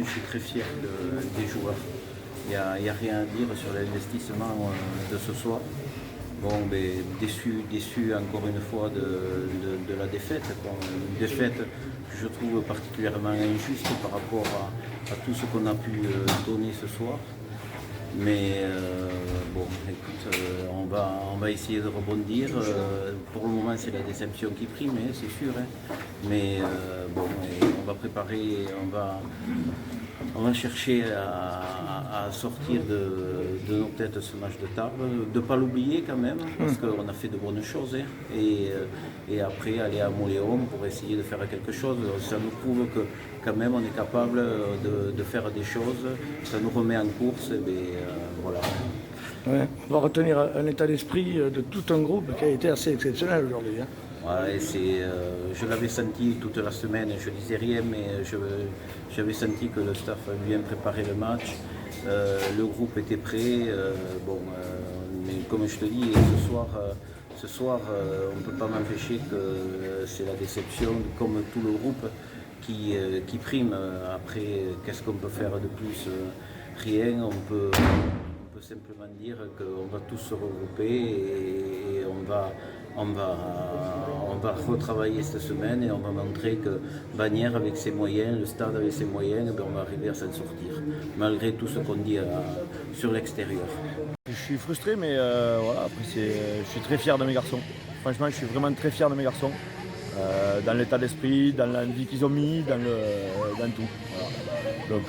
je suis très fier des joueurs. Il n'y a rien à dire sur l'investissement de ce soir. Bon, mais déçu encore une fois de la défaite. Une défaite que je trouve particulièrement injuste par rapport à tout ce qu'on a pu donner ce soir. Mais bon, écoute, on va essayer de rebondir. Pour le moment, c'est la déception qui prime, hein, c'est sûr. Hein. Mais bon, on va préparer, on va chercher à sortir de nos têtes ce match de Tarbes, de ne pas l'oublier quand même, parce qu'on a fait de bonnes choses. Hein, et après, aller à Moléon pour essayer de faire quelque chose. Ça nous prouve que quand même on est capable de faire des choses. Ça nous remet en course. Et voilà. Ouais. On va retenir un état d'esprit de tout un groupe qui a été assez exceptionnel aujourd'hui. Hein. Ouais, je l'avais senti toute la semaine, je ne disais rien, mais j'avais senti que le staff a bien préparé le match. Le groupe était prêt. Mais comme je te dis, ce soir on ne peut pas m'empêcher que c'est la déception, comme tout le groupe, qui prime. Après, qu'est-ce qu'on peut faire de plus? Rien. On peut simplement dire qu'on va tous se regrouper et on va retravailler cette semaine et on va montrer que Bagnères avec ses moyens, le stade avec ses moyens, on va arriver à s'en sortir, malgré tout ce qu'on dit sur l'extérieur. Je suis frustré, mais voilà, après je suis très fier de mes garçons. Franchement, je suis vraiment très fier de mes garçons. Dans l'état d'esprit, dans l'envie qu'ils ont mis, dans tout. Voilà. Donc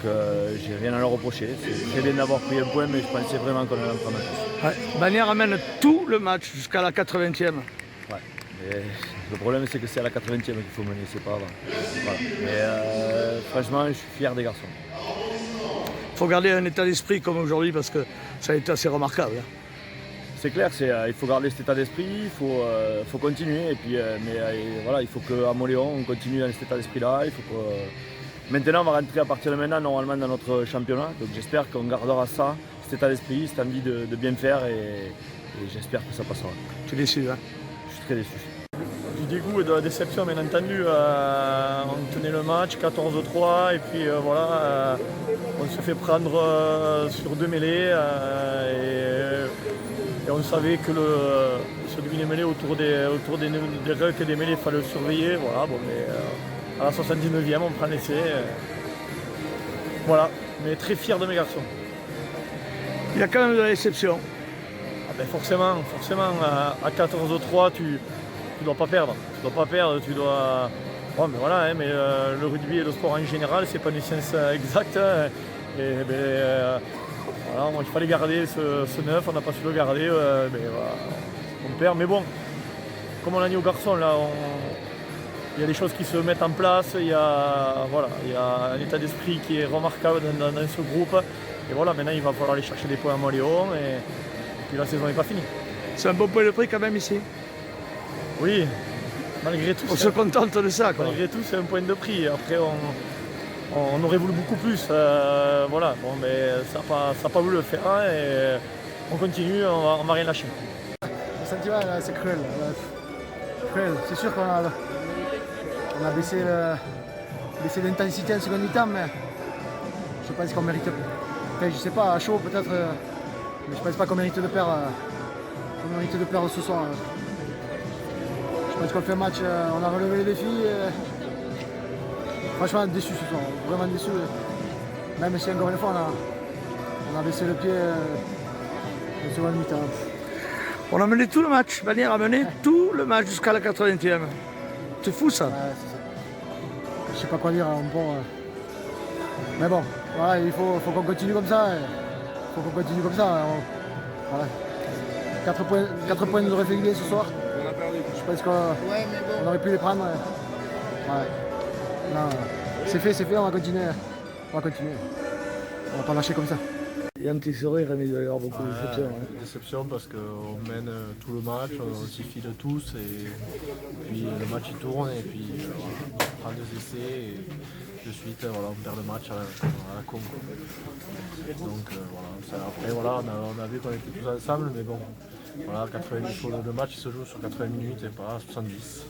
j'ai rien à leur reprocher. C'est très bien d'avoir pris un point, mais je pensais vraiment qu'on allait en prendre un plus. Ouais. Bagnères amène tout le match jusqu'à la 80e. Ouais. Et le problème, c'est que c'est à la 80e qu'il faut mener, c'est pas avant. Voilà. Mais franchement, je suis fier des garçons. Il faut garder un état d'esprit comme aujourd'hui parce que ça a été assez remarquable. Hein. C'est clair, il faut garder cet état d'esprit, il faut continuer. Et puis, voilà, il faut qu'à Moléon, on continue dans cet état d'esprit-là. Il faut que... Maintenant, on va rentrer à partir de maintenant normalement dans notre championnat. Donc j'espère qu'on gardera ça, cet état d'esprit, cette envie de bien faire et j'espère que ça passera. Tu es déçu, hein? Je suis très déçu. Du dégoût et de la déception, bien entendu. On tenait le match 14-3 et puis voilà, on se fait prendre sur 2 mêlées et on savait que ce demi-mêlée autour des rucks et des mêlées, il fallait le surveiller. Voilà, bon, mais à la 79e, on prend l'essai. Voilà, mais très fier de mes garçons. Il y a quand même de la déception. Ah ben forcément, à 14-3, tu dois pas perdre. Tu dois. Bon, mais voilà, hein, mais le rugby et le sport en général, c'est pas une science exacte. Et voilà, il fallait garder ce 9, on n'a pas su le garder. Mais voilà, on perd. Mais bon, comme on l'a dit aux garçons, là, il y a des choses qui se mettent en place. Il y a un état d'esprit qui est remarquable dans ce groupe. Et voilà, maintenant il va falloir aller chercher des points à Moléon et puis la saison n'est pas finie. C'est un bon point de prix quand même ici. Oui, malgré tout. On se contente de ça, quoi. Malgré tout, c'est un point de prix. Après, on aurait voulu beaucoup plus. Voilà, bon, mais ça n'a pas voulu le faire. Hein, et on continue, on va rien lâcher. Le sentiment, c'est cruel. Cruel. C'est sûr qu'on a baissé l'intensité en seconde mi-temps, mais je pense qu'on mérite. Enfin, je sais pas, à chaud peut-être, mais je pense pas qu'on mérite de perdre. Ce soir. Je pense qu'on fait un match, on a relevé les défis. Franchement déçu ce soir, vraiment déçu. Même si encore une fois on a baissé le pied en seconde mi-temps. On a mené tout le match. Bagnères a mené tout le match jusqu'à la 80e. C'est fou ça. Ouais, c'est ça. Je sais pas quoi dire. Mais bon, voilà, il faut qu'on continue comme ça. Voilà. 4 points nous auraient fait gagner ce soir. Je pense qu'on aurait pu les prendre. Ouais. Non, c'est fait, on va continuer. On va pas lâcher comme ça. Il y a un petit sourire, mais il doit y avoir beaucoup de déception. Hein. Déception parce qu'on mène tout le match, on s'y file tous et puis le match il tourne et puis on prend 2 essais et de suite on perd le match à la con. Donc après on a vu qu'on était tous ensemble mais bon voilà 80 minutes, le match il se joue sur 80 minutes et pas 70.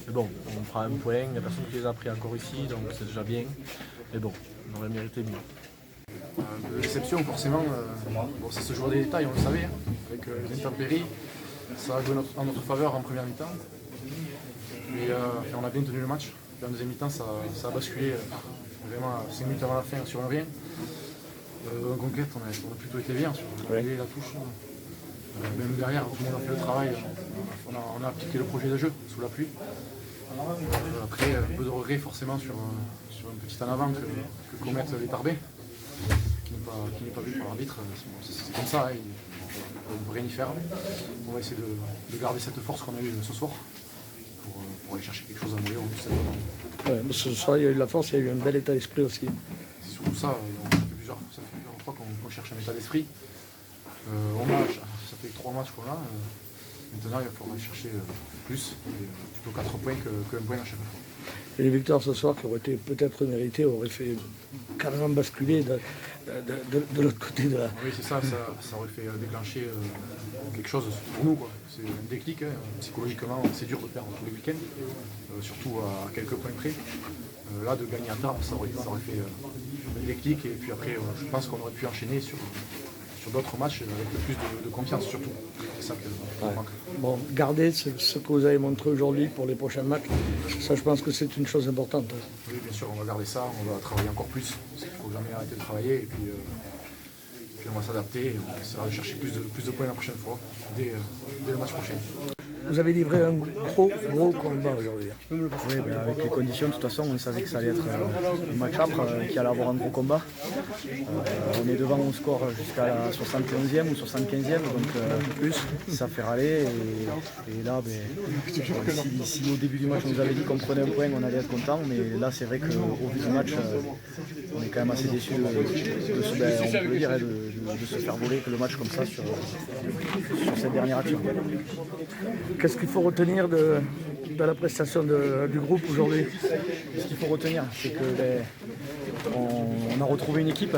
Mais bon, on prend un point, il n'y a personne qui les a pris encore ici, donc c'est déjà bien. Mais bon, on aurait mérité mieux. Un peu de déception forcément, bon, ça se joue des détails, on le savait, hein, avec les intempéries. Ça a joué en notre faveur en première mi-temps. Mais on a bien tenu le match. Puis en deuxième mi-temps, ça a basculé vraiment 5 minutes avant la fin sur un rien. En conquête, on a plutôt été bien sur la touche. Même derrière, tout le monde a fait le travail. On a appliqué le projet de jeu sous la pluie. Après, un peu de regret forcément sur un petit en avant que commettent les Tarbais, qui n'est pas vu par l'arbitre. C'est comme ça, hein, on ne peut rien y faire. On va essayer de garder cette force qu'on a eue ce soir pour aller chercher quelque chose à mourir. Ouais, ce soir, il y a eu de la force, il y a eu un bel état d'esprit aussi. C'est surtout ça, ça fait plusieurs fois qu'on cherche un état d'esprit. Ça fait 3 matchs qu'on a. Maintenant, il va falloir aller chercher plus, plutôt 4 points qu'un point à chaque fois. Et les victoires ce soir qui auraient été peut-être méritées auraient fait carrément basculer de l'autre côté de la... Oui, c'est ça, ça aurait fait déclencher quelque chose pour nous, quoi. C'est un déclic, hein. Psychologiquement, c'est dur de perdre tous les week-ends, surtout à quelques points près. Là, de gagner à Tarbes, ça aurait fait un déclic, et puis après, je pense qu'on aurait pu enchaîner sur d'autres matchs avec plus de confiance surtout. C'est ça que manque. Bon, gardez ce que vous avez montré aujourd'hui pour les prochains matchs. Ça, je pense que c'est une chose importante. Oui, bien sûr, on va garder ça, on va travailler encore plus. Parce qu'il ne faut jamais arrêter de travailler. Et puis on va s'adapter et on essaiera de chercher plus de points la prochaine fois, dès le match prochain. Vous avez livré un gros combat aujourd'hui. Oui, avec les conditions, de toute façon, on savait que ça allait être un match âpre, qu'il allait avoir un gros combat. On est devant au score jusqu'à la 71e ou 75e, donc plus, ça fait râler. Et là, si au début du match on nous avait dit qu'on prenait un point, on allait être content, mais là c'est vrai qu'au vu du match, on est quand même assez déçus de se faire voler que le match comme ça sur cette dernière action. Qu'est-ce qu'il faut retenir de la prestation du groupe aujourd'hui? Ce qu'il faut retenir, c'est qu'on a retrouvé une équipe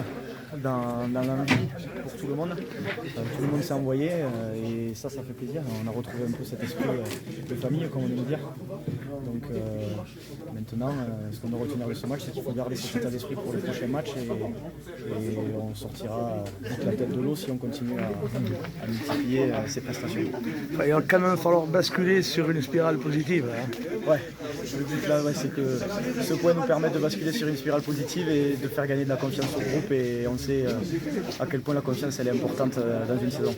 dans l'envie pour tout le monde. Tout le monde s'est envoyé et ça fait plaisir. On a retrouvé un peu cet esprit de famille, comme on aime dire. Donc maintenant, ce qu'on doit retenir de ce match, c'est qu'il faut garder cet état d'esprit pour les prochains matchs et on sortira vite la tête de l'eau si on continue à multiplier ces prestations. Il va quand même falloir basculer sur une spirale positive. Hein. Ouais, le but là, c'est que ce point nous permette de basculer sur une spirale positive et de faire gagner de la confiance au groupe, et on sait à quel point la confiance elle est importante dans une saison.